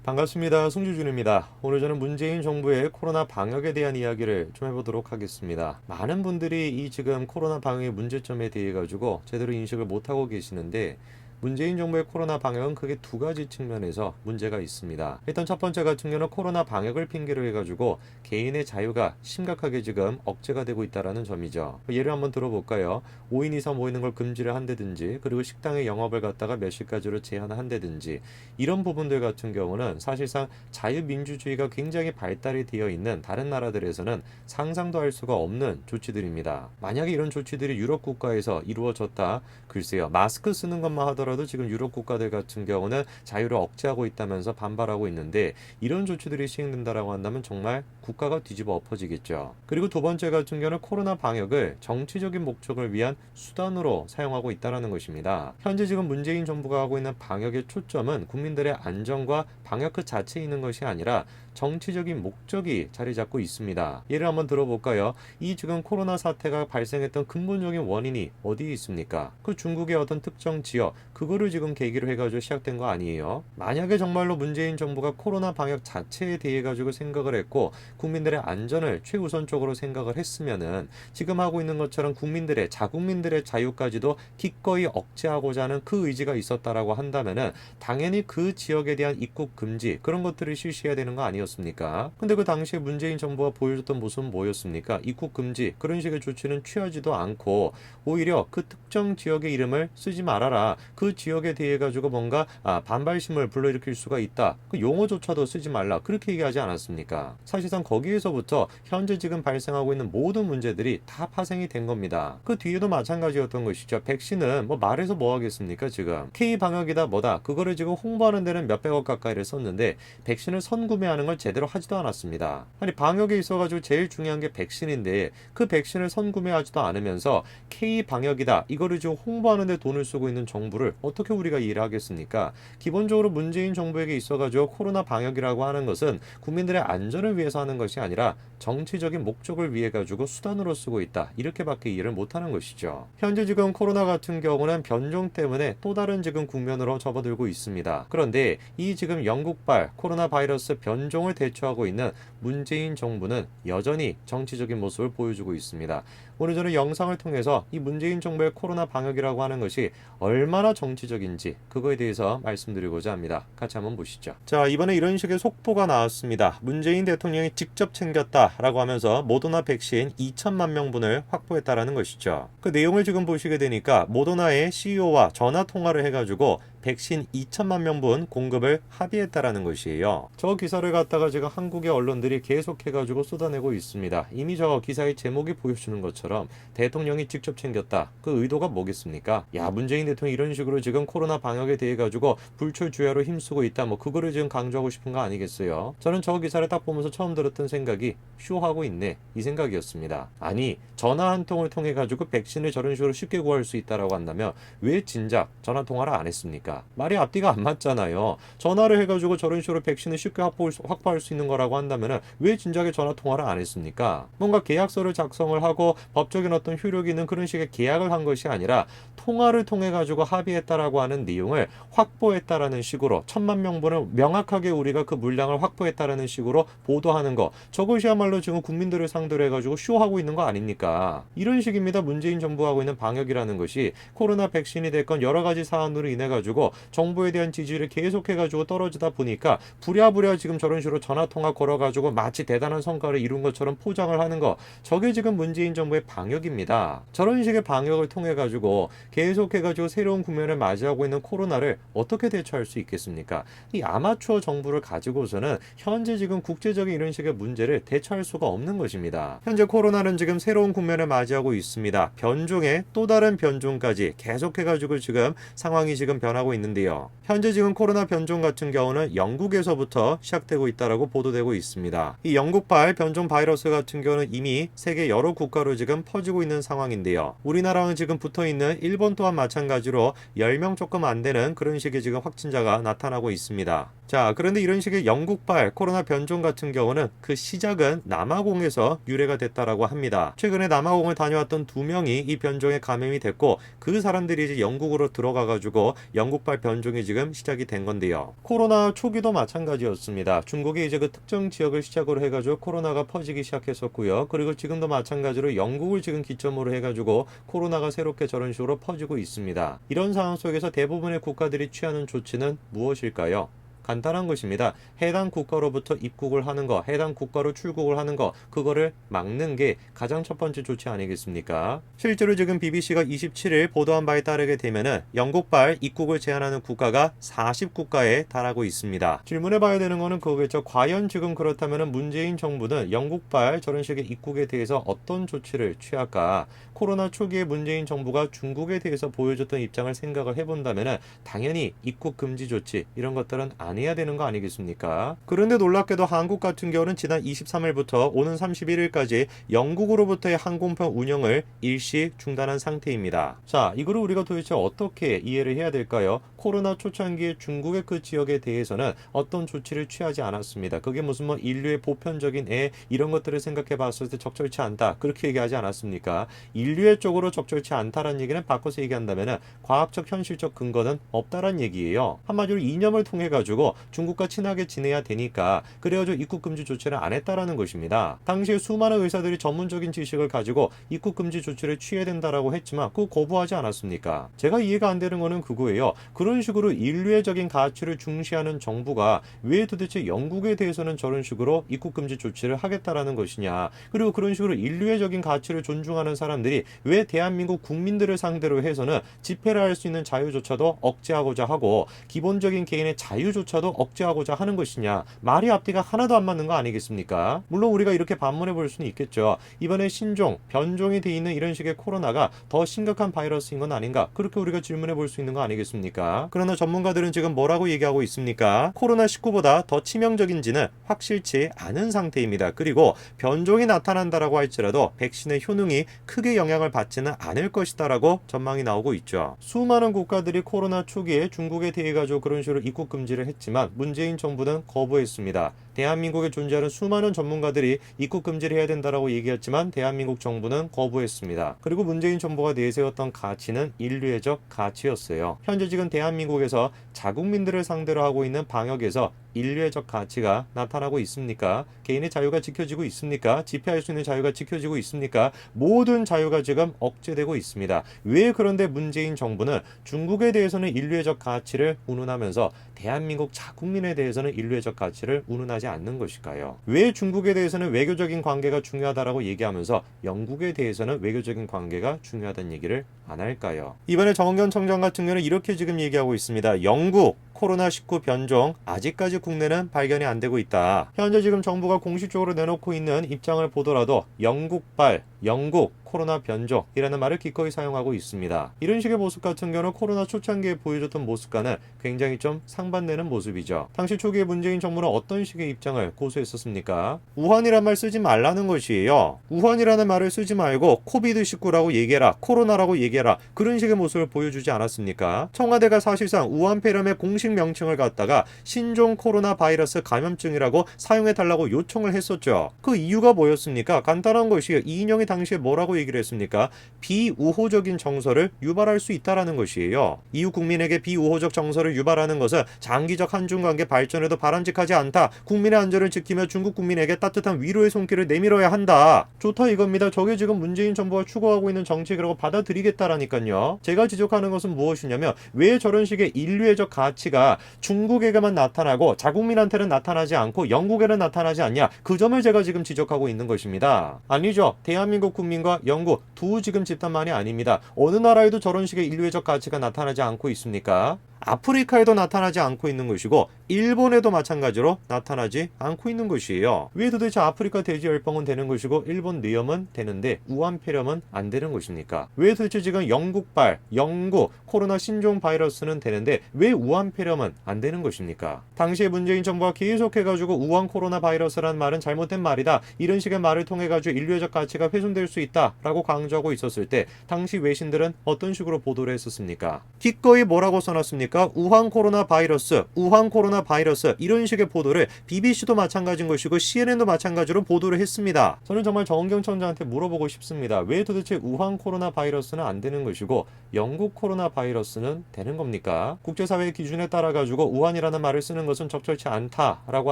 반갑습니다. 송주준입니다. 오늘 저는 문재인 정부의 코로나 방역에 대한 이야기를 좀 해보도록 하겠습니다. 많은 분들이 이 지금 코로나 방역의 문제점에 대해 가지고 제대로 인식을 못하고 계시는데 문재인 정부의 코로나 방역은 크게 두 가지 측면에서 문제가 있습니다. 일단 첫 번째 같은 경우는 코로나 방역을 핑계로 해가지고 개인의 자유가 심각하게 지금 억제가 되고 있다는 점이죠. 예를 한번 들어볼까요? 5인 이상 모이는 걸 금지를 한다든지, 그리고 식당의 영업을 갖다가 몇 시까지로 제한한다든지, 이런 부분들 같은 경우는 사실상 자유민주주의가 굉장히 발달이 되어 있는 다른 나라들에서는 상상도 할 수가 없는 조치들입니다. 만약에 이런 조치들이 유럽 국가에서 이루어졌다, 글쎄요, 마스크 쓰는 것만 하더라도 지금 유럽 국가들 같은 경우는 자유를 억제하고 있다면서 반발하고 있는데, 이런 조치들이 시행된다라고 한다면 정말 국가가 뒤집어 엎어지겠죠. 그리고 두 번째 같은 경우는 코로나 방역을 정치적인 목적을 위한 수단으로 사용하고 있다는 것입니다. 현재 지금 문재인 정부가 하고 있는 방역의 초점은 국민들의 안전과 방역 그 자체에 있는 것이 아니라 정치적인 목적이 자리 잡고 있습니다. 예를 한번 들어볼까요? 이 지금 코로나 사태가 발생했던 근본적인 원인이 어디에 있습니까? 그 중국의 어떤 특정 지역, 그거를 지금 계기로 해가지고 시작된 거 아니에요? 만약에 정말로 문재인 정부가 코로나 방역 자체에 대해 가지고 생각을 했고 국민들의 안전을 최우선적으로 생각을 했으면은 지금 하고 있는 것처럼 국민들의 자국민들의 자유까지도 기꺼이 억제하고자 하는 그 의지가 있었다라고 한다면은 당연히 그 지역에 대한 입국 금지, 그런 것들을 실시해야 되는 거 아니었습니까? 근데 그 당시에 문재인 정부가 보여줬던 모습은 뭐였습니까? 입국 금지, 그런 식의 조치는 취하지도 않고 오히려 그 특정 지역의 이름을 쓰지 말아라, 그 지역에 대해 가지고 뭔가 반발심을 불러일으킬 수가 있다, 그 용어조차도 쓰지 말라, 그렇게 얘기하지 않았습니까? 사실상 거기에서부터 현재 지금 발생하고 있는 모든 문제들이 다 파생이 된 겁니다. 그 뒤에도 마찬가지였던 것이죠. 백신은 뭐 말해서 뭐 하겠습니까? 지금 K방역이다 뭐다, 그거를 지금 홍보하는 데는 몇백억 가까이를 썼는데 백신을 선구매하는 걸 제대로 하지도 않았습니다. 아니, 방역에 있어가지고 제일 중요한 게 백신인데 그 백신을 선구매하지도 않으면서 K방역이다, 이거를 지금 홍보하는 데 돈을 쓰고 있는 정부를 어떻게 우리가 이해를 하겠습니까? 기본적으로 문재인 정부에게 있어가지고 코로나 방역이라고 하는 것은 국민들의 안전을 위해서 하는 것이 아니라 정치적인 목적을 위해 가지고 수단으로 쓰고 있다, 이렇게밖에 이해를 못하는 것이죠. 현재 지금 코로나 같은 경우는 변종 때문에 또 다른 지금 국면으로 접어들고 있습니다. 그런데 이 지금 영국발 코로나 바이러스 변종을 대처하고 있는 문재인 정부는 여전히 정치적인 모습을 보여주고 있습니다. 오늘 저는 영상을 통해서 이 문재인 정부의 코로나 방역이라고 하는 것이 얼마나 정치적인지 그거에 대해서 말씀드리고자 합니다. 같이 한번 보시죠. 자, 이번에 이런 식의 속보가 나왔습니다. 문재인 대통령이 직접 챙겼다라고 하면서 모더나 백신 2천만 명분을 확보했다라는 것이죠. 그 내용을 지금 보시게 되니까 모더나의 CEO와 전화 통화를 해가지고 백신 2천만 명분 공급을 합의했다라는 것이에요. 저 기사를 갖다가 지금 한국의 언론들이 계속해가지고 쏟아내고 있습니다. 이미 저 기사의 제목이 보여주는 것처럼 대통령이 직접 챙겼다, 그 의도가 뭐겠습니까? 야, 문재인 대통령이 이런 식으로 지금 코로나 방역에 대해 가지고 불철주야로 힘쓰고 있다, 뭐 그거를 지금 강조하고 싶은 거 아니겠어요? 저는 저 기사를 딱 보면서 처음 들었던 생각이 쇼하고 있네, 이 생각이었습니다. 아니, 전화 한 통을 통해 가지고 백신을 저런 식으로 쉽게 구할 수 있다라고 한다면 왜 진작 전화 통화를 안 했습니까? 말이 앞뒤가 안 맞잖아요. 전화를 해가지고 저런 식으로 백신을 쉽게 확보할 수 있는 거라고 한다면 왜 진작에 전화 통화를 안 했습니까? 뭔가 계약서를 작성을 하고 법적인 어떤 효력이 있는 그런 식의 계약을 한 것이 아니라 통화를 통해 가지고 합의했다라고 하는 내용을 확보했다라는 식으로 1천만 명분을 명확하게 우리가 그 물량을 확보했다라는 식으로 보도하는 거, 저것이야말로 지금 국민들을 상대로 해가지고 쇼하고 있는 거 아닙니까? 이런 식입니다. 문재인 정부가 하고 있는 방역이라는 것이 코로나 백신이 됐건 여러 가지 사안으로 인해 가지고 정부에 대한 지지율이 계속해가지고 떨어지다 보니까 부랴부랴 지금 저런 식으로 전화통화 걸어가지고 마치 대단한 성과를 이룬 것처럼 포장을 하는 거, 저게 지금 문재인 정부의 방역입니다. 저런 식의 방역을 통해 가지고 계속해가지고 새로운 국면을 맞이하고 있는 코로나를 어떻게 대처할 수 있겠습니까? 이 아마추어 정부를 가지고서는 현재 지금 국제적인 이런 식의 문제를 대처할 수가 없는 것입니다. 현재 코로나는 지금 새로운 국면을 맞이하고 있습니다. 변종에 또 다른 변종까지 계속해가지고 지금 상황이 지금 변하고 있는데요. 현재 지금 코로나 변종 같은 경우는 영국에서부터 시작되고 있다라고 보도되고 있습니다. 이 영국발 변종 바이러스 같은 경우는 이미 세계 여러 국가로 지금 퍼지고 있는 상황인데요. 우리나라랑 지금 붙어있는 일본 또한 마찬가지로 10명 조금 안 되는 그런 식의 지금 확진자가 나타나고 있습니다. 자, 그런데 이런 식의 영국발 코로나 변종 같은 경우는 그 시작은 남아공에서 유래가 됐다라고 합니다. 최근에 남아공을 다녀왔던 2명이 이 변종에 감염이 됐고 그 사람들이 이제 영국으로 들어가가지고 영국발 변종이 지금 시작이 된 건데요. 코로나 초기도 마찬가지였습니다. 중국이 이제 그 특정 지역을 시작으로 해가지고 코로나가 퍼지기 시작했었고요. 그리고 지금도 마찬가지로 영국을 지금 기점으로 해가지고 코로나가 새롭게 저런 식으로 퍼지고 있습니다. 이런 상황 속에서 대부분의 국가들이 취하는 조치는 무엇일까요? 간단한 것입니다. 해당 국가로부터 입국을 하는 거, 해당 국가로 출국을 하는 거, 그거를 막는 게 가장 첫 번째 조치 아니겠습니까? 실제로 지금 BBC가 27일 보도한 바에 따르게 되면은 영국발 입국을 제한하는 국가가 40국가에 달하고 있습니다. 질문해 봐야 되는 거는 그거겠죠. 과연 지금 그렇다면은 문재인 정부는 영국발 저런 식의 입국에 대해서 어떤 조치를 취할까? 코로나 초기에 문재인 정부가 중국에 대해서 보여줬던 입장을 생각을 해본다면은 당연히 입국 금지 조치 이런 것들은 해야 되는 거 아니겠습니까? 그런데 놀랍게도 한국 같은 경우는 지난 23일부터 오는 31일까지 영국으로부터의 항공편 운영을 일시 중단한 상태입니다. 자, 이거를 우리가 도대체 어떻게 이해를 해야 될까요? 코로나 초창기에 중국의 그 지역에 대해서는 어떤 조치를 취하지 않았습니다. 그게 무슨 뭐 인류의 보편적인 이런 것들을 생각해 봤을 때 적절치 않다. 그렇게 얘기하지 않았습니까? 인류의 쪽으로 적절치 않다라는 얘기는 바꿔서 얘기한다면 과학적 현실적 근거는 없다라는 얘기예요. 한마디로 이념을 통해 가지고 중국과 친하게 지내야 되니까 그래가지고 입국 금지 조치를 안 했다라는 것입니다. 당시에 수많은 의사들이 전문적인 지식을 가지고 입국 금지 조치를 취해야 된다라고 했지만 그거 거부하지 않았습니까? 제가 이해가 안 되는 거는 그거예요. 그런 식으로 인류애적인 가치를 중시하는 정부가 왜 도대체 영국에 대해서는 저런 식으로 입국 금지 조치를 하겠다라는 것이냐? 그리고 그런 식으로 인류애적인 가치를 존중하는 사람들이 왜 대한민국 국민들을 상대로 해서는 집회를 할 수 있는 자유조차도 억제하고자 하고 기본적인 개인의 자유조차도 억제하고자 하는 것이냐. 말이 앞뒤가 하나도 안 맞는 거 아니겠습니까? 물론 우리가 이렇게 반문해 볼 수는 있겠죠. 이번에 신종, 변종이 돼 있는 이런 식의 코로나가 더 심각한 바이러스인 건 아닌가? 그렇게 우리가 질문해 볼 수 있는 거 아니겠습니까? 그러나 전문가들은 지금 뭐라고 얘기하고 있습니까? 코로나19보다 더 치명적인지는 확실치 않은 상태입니다. 그리고 변종이 나타난다라고 할지라도 백신의 효능이 크게 영향을 받지는 않을 것이다라고 전망이 나오고 있죠. 수많은 국가들이 코로나 초기에 중국에 대해 가지고 그런 식으로 입국 금지를 했지만 문재인 정부는 거부했습니다. 대한민국에 존재하는 수많은 전문가들이 입국 금지를 해야 된다라고 얘기했지만 대한민국 정부는 거부했습니다. 그리고 문재인 정부가 내세웠던 가치는 인류애적 가치였어요. 현재 지금 대한민국에서 자국민들을 상대로 하고 있는 방역에서 인류애적 가치가 나타나고 있습니까? 개인의 자유가 지켜지고 있습니까? 집회할 수 있는 자유가 지켜지고 있습니까? 모든 자유가 지금 억제되고 있습니다. 왜 그런데 문재인 정부는 중국에 대해서는 인류애적 가치를 운운하면서 대한민국 자국민에 대해서는 인류애적 가치를 운운하지 않는 것일까요? 왜 중국에 대해서는 외교적인 관계가 중요하다라고 얘기하면서 영국에 대해서는 외교적인 관계가 중요하다는 얘기를 안 할까요? 이번에 정은경 청장 같은 경우는 이렇게 지금 얘기하고 있습니다. 영국 코로나19 변종 아직까지 국내는 발견이 안 되고 있다. 현재 지금 정부가 공식적으로 내놓고 있는 입장을 보더라도 영국발, 영국 코로나 변종이라는 말을 기꺼이 사용하고 있습니다. 이런 식의 모습 같은 경우는 코로나 초창기에 보여줬던 모습과는 굉장히 좀 상반되는 모습이죠. 당시 초기에 문재인 정부는 어떤 식의 입장을 고수했었습니까? 우한이란 말 쓰지 말라는 것이에요. 우한이라는 말을 쓰지 말고 코비드19라고 얘기해라. 코로나라고 얘기해라. 그런 식의 모습을 보여주지 않았습니까? 청와대가 사실상 우한폐렴의 공식 명칭을 갖다가 신종 코로나 바이러스 감염증이라고 사용해달라고 요청을 했었죠. 그 이유가 뭐였습니까? 간단한 것이에요. 이인영이 당시에 뭐라고 얘기를 했습니까? 비우호적인 정서를 유발할 수 있다라는 것이에요. 이웃 국민에게 비우호적 정서를 유발하는 것은 장기적 한중관계 발전에도 바람직하지 않다. 국민의 안전을 지키며 중국 국민에게 따뜻한 위로의 손길을 내밀어야 한다. 좋다 이겁니다. 저게 지금 문재인 정부가 추구하고 있는 정책이라고 받아들이겠다라니까요. 제가 지적하는 것은 무엇이냐면 왜 저런 식의 인류애적 가치가 중국에게만 나타나고 자국민한테는 나타나지 않고 영국에는 나타나지 않냐. 그 점을 제가 지금 지적하고 있는 것입니다. 아니죠. 대한민국 국민과 영국 두 지금 집단만이 아닙니다. 어느 나라에도 저런 식의 인류애적 가치가 나타나지 않고 있습니까? 아프리카에도 나타나지 않고 있는 것이고 일본에도 마찬가지로 나타나지 않고 있는 것이에요. 왜 도대체 아프리카 돼지열병은 되는 것이고 일본 뇌염은 되는데 우한폐렴은 안 되는 것입니까? 왜 도대체 지금 영국발, 영국 코로나 신종 바이러스는 되는데 왜 우한폐렴은 안 되는 것입니까? 당시에 문재인 정부가 계속해가지고 우한 코로나 바이러스라는 말은 잘못된 말이다. 이런 식의 말을 통해가지고 인류애적 가치가 훼손될 수 있다라고 강조하고 있었을 때 당시 외신들은 어떤 식으로 보도를 했었습니까? 기꺼이 뭐라고 써놨습니까? 보니까 우한 코로나 바이러스, 우한 코로나 바이러스 이런 식의 보도를 BBC도 마찬가지인 것이고 CNN도 마찬가지로 보도를 했습니다. 저는 정말 정은경 청장한테 물어보고 싶습니다. 왜 도대체 우한 코로나 바이러스는 안 되는 것이고 영국 코로나 바이러스는 되는 겁니까? 국제사회의 기준에 따라 가지고 우한이라는 말을 쓰는 것은 적절치 않다라고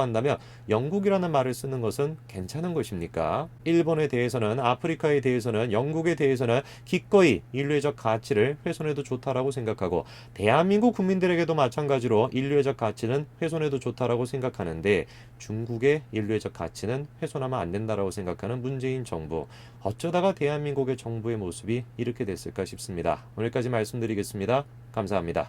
한다면 영국이라는 말을 쓰는 것은 괜찮은 것입니까? 일본에 대해서는, 아프리카에 대해서는, 영국에 대해서는 기꺼이 인류애적 가치를 훼손해도 좋다라고 생각하고 대한민국 국민들에게도 마찬가지로 인류애적 가치는 훼손해도 좋다라고 생각하는데 중국의 인류애적 가치는 훼손하면 안 된다라고 생각하는 문재인 정부. 어쩌다가 대한민국의 정부의 모습이 이렇게 됐을까 싶습니다. 오늘까지 말씀드리겠습니다. 감사합니다.